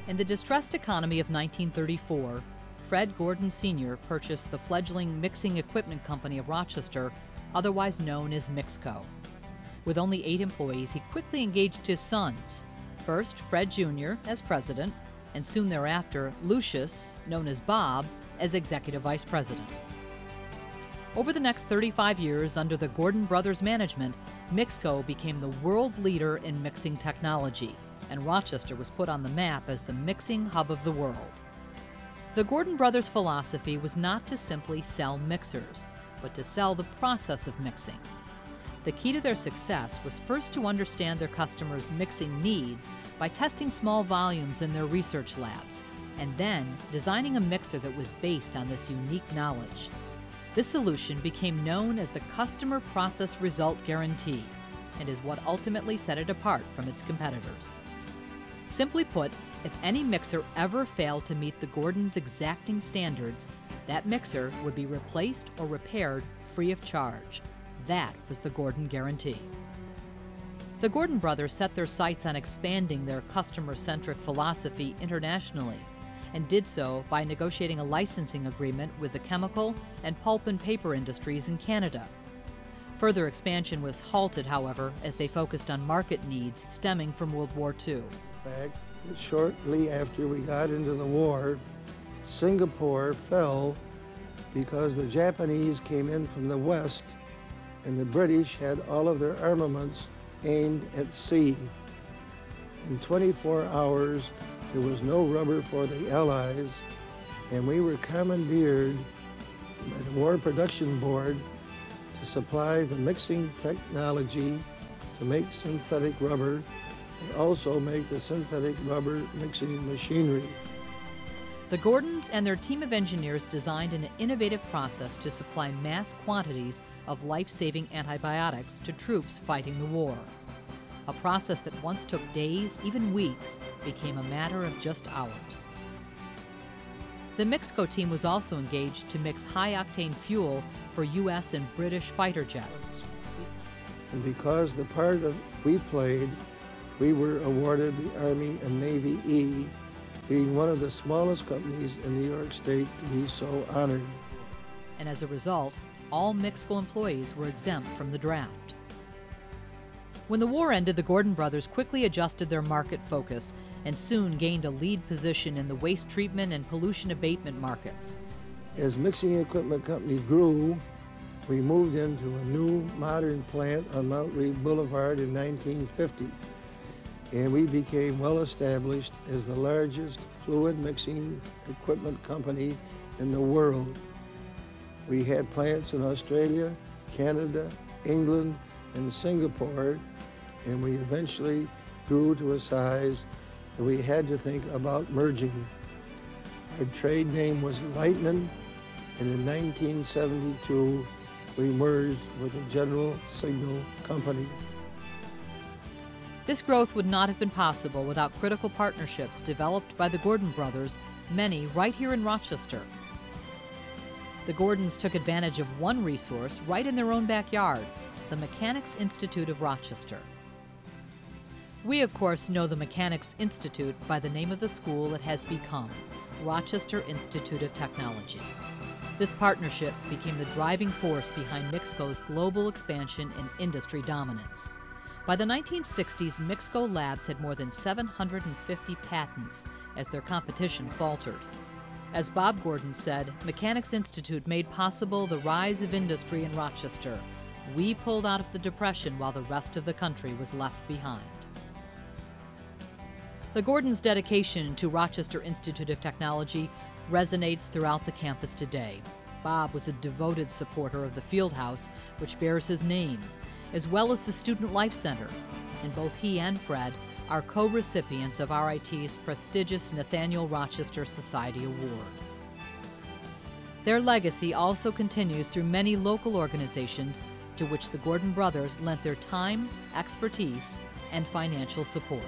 In the distressed economy of 1934, Fred Gordon Sr. purchased the fledgling mixing equipment company of Rochester, otherwise known as MIXCO. With only 8 employees, he quickly engaged his sons, first Fred Jr. as president, and soon thereafter Lucius, known as Bob, as executive vice president. Over the next 35 years, under the Gordon brothers' management, MIXCO became the world leader in mixing technology, and Rochester was put on the map as the mixing hub of the world. The Gordon brothers' philosophy was not to simply sell mixers, but to sell the process of mixing. The key to their success was first to understand their customers' mixing needs by testing small volumes in their research labs, and then designing a mixer that was based on this unique knowledge. This solution became known as the Customer Process Result Guarantee and is what ultimately set it apart from its competitors. Simply put, if any mixer ever failed to meet the Gordons' exacting standards, that mixer would be replaced or repaired free of charge. That was the Gordon Guarantee. The Gordon brothers set their sights on expanding their customer-centric philosophy internationally, and did so by negotiating a licensing agreement with the chemical and pulp and paper industries in Canada. Further expansion was halted, however, as they focused on market needs stemming from World War II. In fact, shortly after we got into the war, Singapore fell because the Japanese came in from the west and the British had all of their armaments aimed at sea. In 24 hours, there was no rubber for the Allies, and we were commandeered by the War Production Board to supply the mixing technology to make synthetic rubber and also make the synthetic rubber mixing machinery. The Gordons and their team of engineers designed an innovative process to supply mass quantities of life-saving antibiotics to troops fighting the war. A process that once took days, even weeks, became a matter of just hours. The MIXCO team was also engaged to mix high-octane fuel for U.S. and British fighter jets. And because the part we played, we were awarded the Army and Navy E, being one of the smallest companies in New York State to be so honored. And as a result, all MIXCO employees were exempt from the draft. When the war ended, the Gordon brothers quickly adjusted their market focus and soon gained a lead position in the waste treatment and pollution abatement markets. As mixing equipment company grew, we moved into a new modern plant on Mount Reed Boulevard in 1950. And we became well established as the largest fluid mixing equipment company in the world. We had plants in Australia, Canada, England, and Singapore, and we eventually grew to a size that we had to think about merging. Our trade name was Lightnin, and in 1972, we merged with the General Signal Company. This growth would not have been possible without critical partnerships developed by the Gordon brothers, many right here in Rochester. The Gordons took advantage of one resource right in their own backyard, the Mechanics Institute of Rochester. We, of course, know the Mechanics Institute by the name of the school it has become, Rochester Institute of Technology. This partnership became the driving force behind MIXCO's global expansion and industry dominance. By the 1960s, MIXCO labs had more than 750 patents as their competition faltered. As Bob Gordon said, Mechanics Institute made possible the rise of industry in Rochester. We pulled out of the Depression while the rest of the country was left behind. The Gordons' dedication to Rochester Institute of Technology resonates throughout the campus today. Bob was a devoted supporter of the field house, which bears his name, as well as the Student Life Center, and both he and Fred are co-recipients of RIT's prestigious Nathaniel Rochester Society Award. Their legacy also continues through many local organizations to which the Gordon brothers lent their time, expertise, and financial support.